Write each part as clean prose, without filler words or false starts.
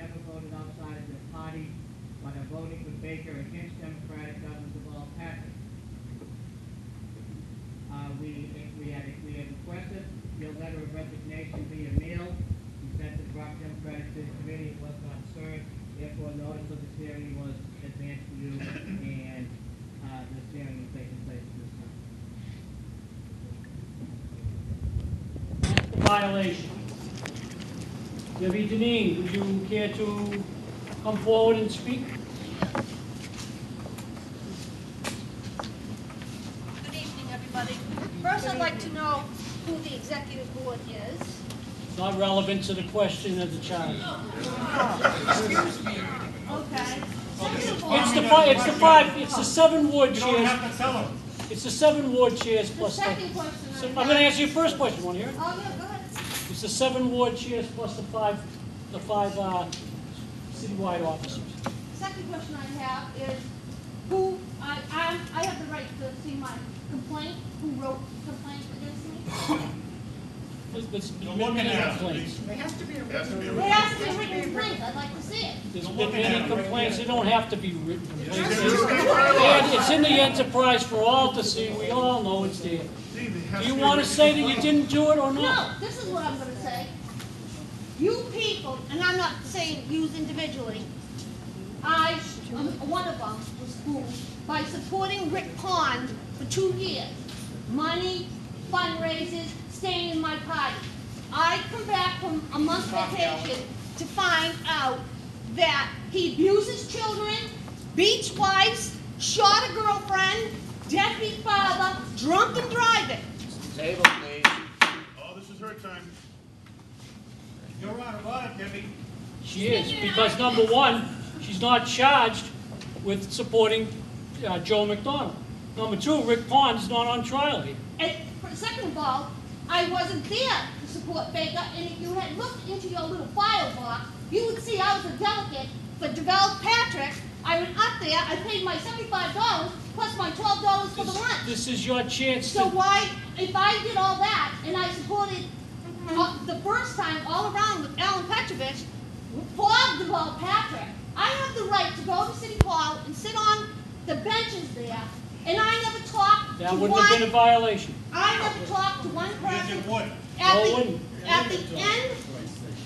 never voted outside of their party, but are voting for Baker against Democratic Governor Deval Patrick. We had requested your letter of resignation via mail. You sent to the Brockton Democratic City Committee. It was not served. Therefore, notice of this hearing was advanced to you, and this hearing is taking place at this time. That's the violation. Debbie Dineen, would you care to come forward and speak? Good evening, everybody. First, I'd like to know who the executive board is. It's not relevant to the question of the charge. Excuse me. Okay. It's the 7 ward chairs. You don't have to tell them. It's the 7 ward chairs The plus second question so I I'm have. going to answer your first question. Want to hear it? Oh, yeah, go ahead. It's the 7 ward chairs plus the five citywide officers. Second question I have is who, I have the right to see my complaint, who wrote the complaint against me? There's You're been looking many at it. complaints. There has to be a written complaint, I'd like to see it. There's You're been looking many at it right complaints. here. They don't have to be written complaints. And it's in the enterprise for all to see. We all know it's there. Do you want to say that you didn't do it or not? No, this is what I'm going to say. You people, and I'm not saying yous individually, one of them was fooled by supporting Rick Pond for 2 years. Money, fundraisers, staying in my party. I come back from a month vacation to find out that he abuses children, beats wives, shot a girlfriend, deadbeat father, drunk and driving. Table, please. Oh, this is her time. You're out of order, Debbie. She is, because number one, she's not charged with supporting Joe McDonald. Number two, Rick Pond's not on trial here. And second of all, I wasn't there to support Baker, and if you had looked into your little file box, you would see I was a delegate for Deval Patrick. I went up there, I paid my $75 plus my $12 for the lunch. This is your chance So to... why, if I did all that, and I supported the first time all around with Alan Petrovich, for Deval Patrick, I have the right to go to City Hall and sit on the benches there, and I never talked That to wouldn't have been a one, violation. I never talked to one Yes, person. it would. No, it wouldn't. At the end,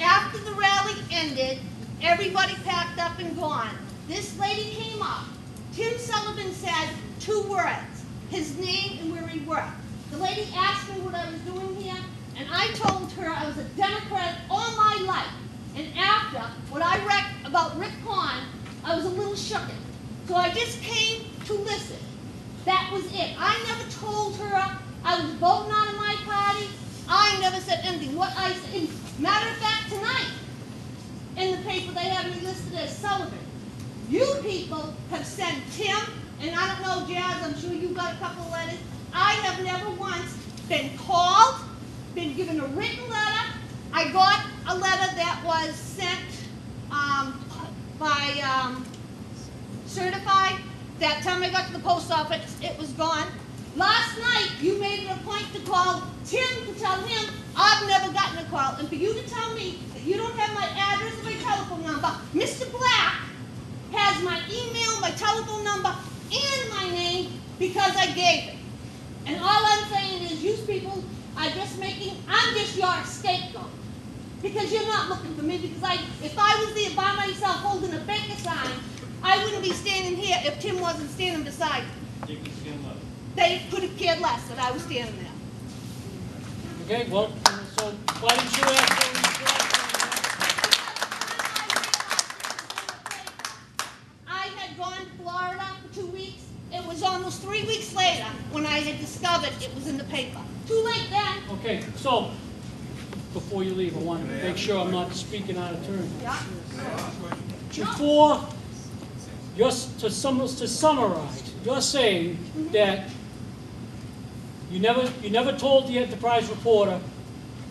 after the rally ended, everybody packed up and gone. This lady came up. Tim Sullivan said 2 words, his name and where he worked. The lady asked me what I was doing here, and I told her I was a Democrat all my life. And after what I read about Rick Pond, I was a little shooken. So I just came to listen. That was it. I never told her I was voting out of my party. I never said anything. What I said, matter of fact, tonight, in the paper they have me listed as Sullivan. You people have sent Tim, and I don't know, Jazz, I'm sure you got a couple of letters. I have never once been called, been given a written letter. I got a letter that was sent by certified. That time I got to the post office, it was gone. Last night, you made it a point to call Tim to tell him I've never gotten a call. And for you to tell me that you don't have my address or my telephone number, Mr. Black has my email, my telephone number, and my name because I gave it. And all I'm saying is you people are just I'm just your scapegoat. Because you're not looking for me, because if I was there by myself holding a Baker sign, I wouldn't be standing here if Tim wasn't standing beside me. They could have cared less that I was standing there. Okay, well, so why didn't you ask her? I had gone to Florida for 2 weeks. It was almost 3 weeks later when I had discovered it was in the paper. Too late then. Okay, so, before you leave, I want to make sure I'm not speaking out of turn. Yeah. Before, just to summarize, you're saying that you never told the Enterprise reporter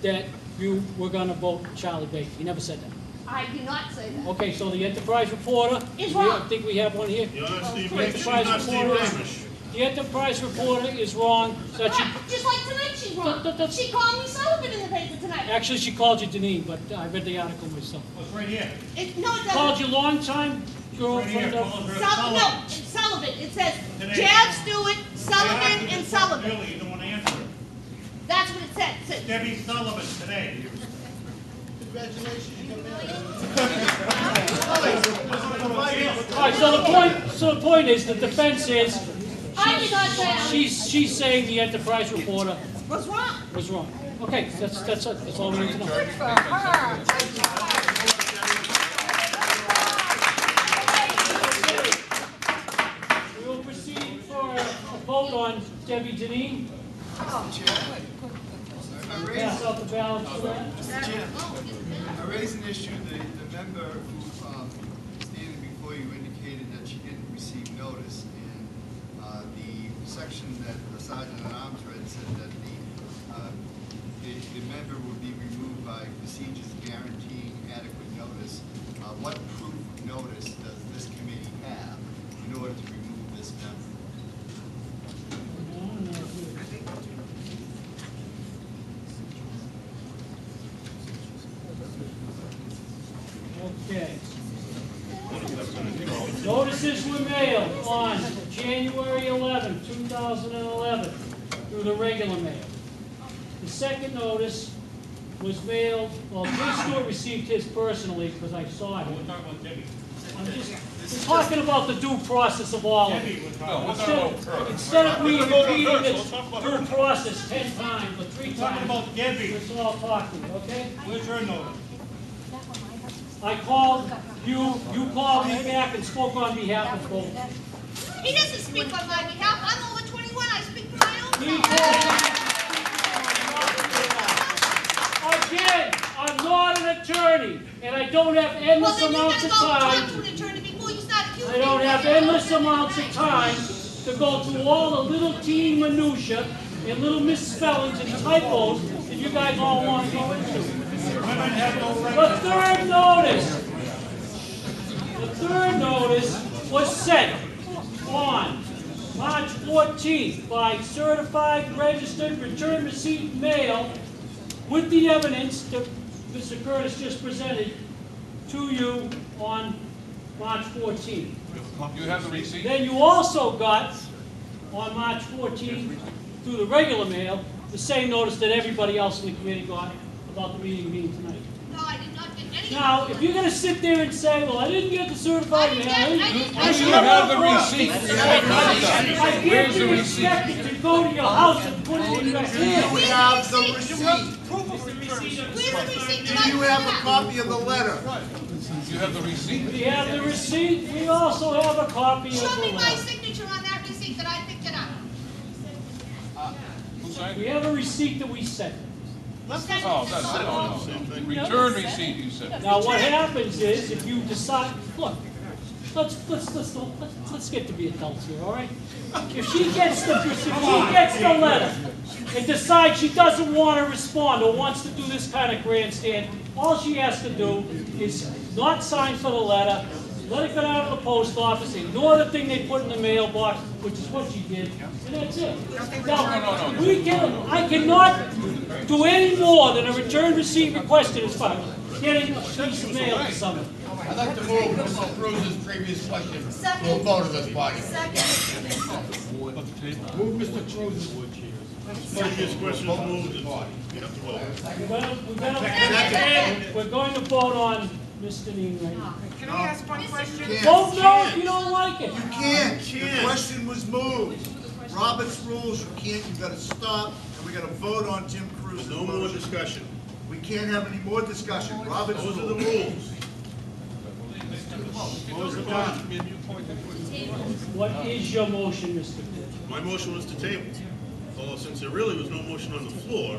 that you were going to vote Charlie Baker. You never said that. I did not say that. Okay, so the Enterprise reporter, Is I wrong. think we have one here. You're not Steve The Ramish. She's Enterprise not Steve reporter Ramish. the The enterprise reporter is wrong. That she, Just like tonight she's wrong. She called me Sullivan in the paper tonight. actually, she called you Dineen, but I read the article myself. It's right here. No, it Called doesn't. you long time girl Right here, from the... calling her No, Sullivan. it's Sullivan. It says Today. Jab Stewart, I asked Sullivan, you and this Sullivan. earlier, you don't want to answer it. That's what it said. It says, Debbie Sullivan today. All right, so the point is, the defense is, I did not say I she's saying the enterprise reporter was wrong. was wrong. Okay, that's all we need to know. We will proceed for a vote on Debbie Dineen. Pass out the balance for that. Mr. Chairman, I raised an issue, the member who standing before you indicated that she didn't receive notice, and the section that the Sergeant at Arms read said that the member would be removed by procedures guaranteeing adequate notice. What proof of notice does this committee have in order to remove this member? Okay. Notices were mailed on January 11, 2011, through the regular mail. The second notice was mailed, well, Jay Stewart received his personally, because I saw We're him. talking about Debbie. I'm just talking about the due process of all of it. Debbie, we're talking about. Instead of me repeating this due process 10 times or 3 We're talking times, about Debbie. let's all talk to me, okay? Where's her notice? I called you called me back and spoke on behalf of both. He doesn't speak on my behalf. I'm over 21. I speak for my own He self. told me. Again, I'm not an attorney, and I don't have Well, endless then you amounts gotta of go talk time. to an attorney before you start accusing I don't me. have endless amounts of time to go through all the little teeny minutia and little misspellings and typos that you guys all want to go into. Women have no right. The third notice was sent on March 14th by certified, registered, return receipt mail with the evidence that Mr. Curtis just presented to you on March 14th. You have the receipt? Then you also got, on March 14th, through the regular mail, the same notice that everybody else in the committee got about the meeting tonight. No, I did not get any. Now, if you're gonna sit there and say, well, I didn't get the certified mail, Do you have the receipt? I Where's can't the be receipt? expected to go to your house and put it in your hand. We have the receipt. Where's the receipt that Do you have a copy of the letter? You have the receipt? We have the receipt, we also have a copy of Show the me my letter. signature on that receipt that I picked it up. Who signed We it? have a receipt that we sent. Oh, that's it. Return receipt, you said. Now, what happens is, if you decide, look, let's get to be adults here, all right? If she gets the letter and decides she doesn't want to respond or wants to do this kind of grandstand, all she has to do is not sign for the letter, let it go down to the post office, ignore the thing they put in the mailbox, which is what she did, and that's it. Now, I cannot do any more than a return receipt requested as far as getting a piece of mail to someone. I'd like to move Mr. Cruz's previous question to a Second. vote of this body. Second. Move Mr. Cruz's Previous question moved. You have to vote. We're going to vote on Mr. Dineen right now. Can I ask one question? Vote no if you don't like it. You can't. The question was moved. Robert's rules, you can't, you gotta stop, and we gotta vote on Tim Cruz's No more motion. discussion. We can't have any more discussion. Robert's Those are the rules. rules. What was the motion? What is your motion, Mr. Clerk? My motion was to table. Although since there really was no motion on the floor,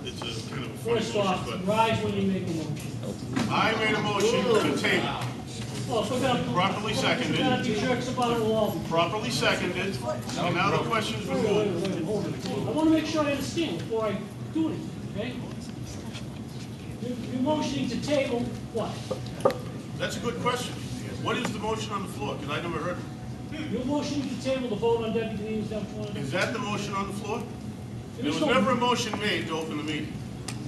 it's a kind of a funny First motion, off, but rise when you make a motion. I made a motion to table. Well, if we're gonna, Properly seconded. we're gonna be jerks about it, we'll all be. Properly seconded. And now the question's been moved. Hold it. I wanna make sure I understand before I do anything, okay? You're motioning to table what? That's a good question. What is the motion on the floor? Because I never heard it. Your motion to table the vote on Deputy Dineen, is that what you want to do? Is that the motion on the floor? There There was is no- never a motion made to open the meeting.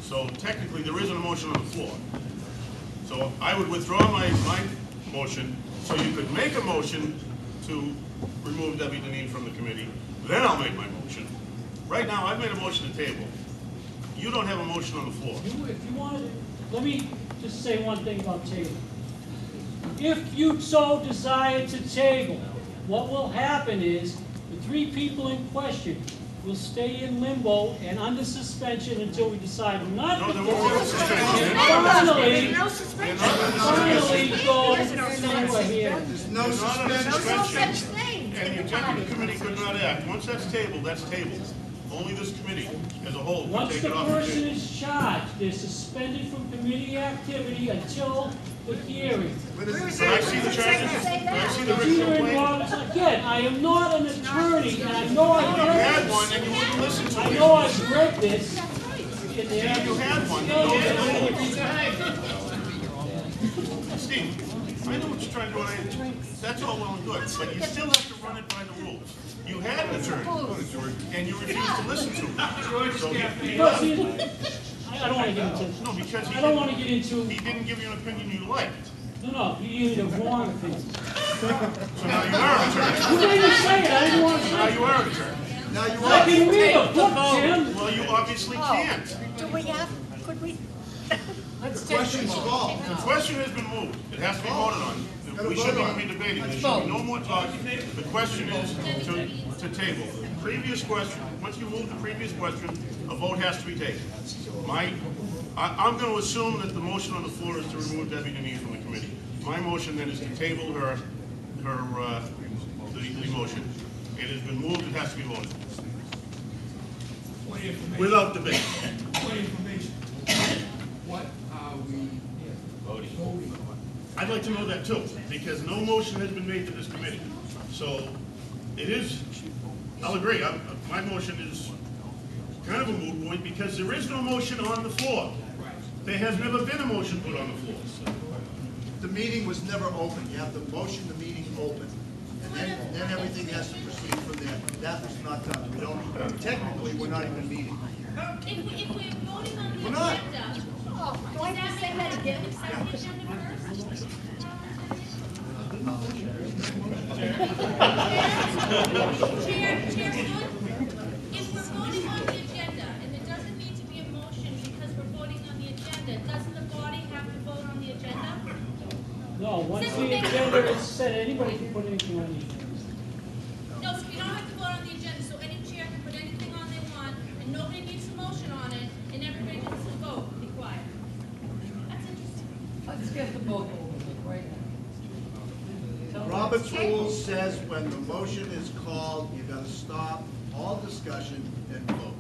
So technically, there isn't a motion on the floor. So I would withdraw my motion, so you could make a motion to remove Debbie Dineen from the committee. Then I'll make my motion. Right now, I've made a motion to table. You don't have a motion on the floor. If you wanted, let me just say one thing about table. If you so desire to table, what will happen is the three people in question will stay in limbo and under suspension until we decide not No, to there go. won't be a suspension. And finally, No suspension. finally go somewhere here. There's no There's not a suspension. No such suspension. thing. And the executive committee could not act. Once that's tabled, that's tabled. Only this committee as a whole can Once take the it off the person table. is charged, they're suspended from committee activity until the hearing. What is it Can I say? see the charges? Can I see the It's written either complaint? involves, again, I am not an attorney, and I know I've You had read one this. and you wouldn't listen to I me. know I've read this in there. You had one. Steve, I know what you're trying to do, and that's all well and good, but you still have to run it by the rules. You had an attorney, and you refused to listen to him. So Because I don't want to get into, no, because I don't want to get into, he didn't give you an opinion you liked. no, you gave me the wrong opinion. So now you are an attorney. You didn't say it, I didn't want to Now say it. you are an attorney. Now you I are. can read a book, Tim. Well, you obviously can't. Do we have, could we? The question's called. The question has been moved. It has to be voted on. We shouldn't even be debating. There should be no more talking. The question is to table. The previous question, once you move the previous question, a vote has to be taken. I'm going to assume that the motion on the floor is to remove Debbie Dineen from the committee. My motion then is to table the motion. It has been moved, it has to be voted. Without debate. What information? What are we voting on? I'd like to know that too, because no motion has been made to this committee. So it is, I'll agree, my motion is kind of a moot point because there is no motion on the floor. There has never been a motion put on the floor. The meeting was never open. You have to motion the meeting open. And then everything has to proceed from there. That was not done. We don't, technically, we're not even meeting. If we're voting on the We're not. agenda, Do I have to say that again? accept the agenda first? Chair, if we're voting on the agenda, and there doesn't need to be a motion because we're voting on the agenda, doesn't the body have to vote on the agenda? No, once the agenda is set, anybody can put anything on the agenda. No, so we don't have to vote on the agenda, so any chair can put anything on they want, and nobody needs a motion on it, and everybody just to vote, be quiet. That's interesting. Let's get the vote over right now. Robert's rules says when the motion is called, you gotta stop all discussion and vote.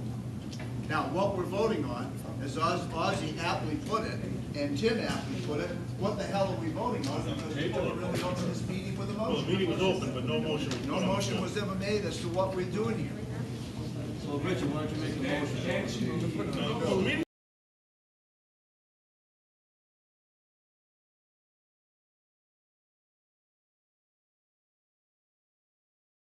Now, what we're voting on, as Ozzy aptly put it, and Tim aptly put it, what the hell are we voting on? Because we didn't really open this meeting with a Well, the motion. meeting was open, but no motion was put No on the motion floor. was ever made as to what we're doing here. So, Richard, why don't you make a motion? Well, the meeting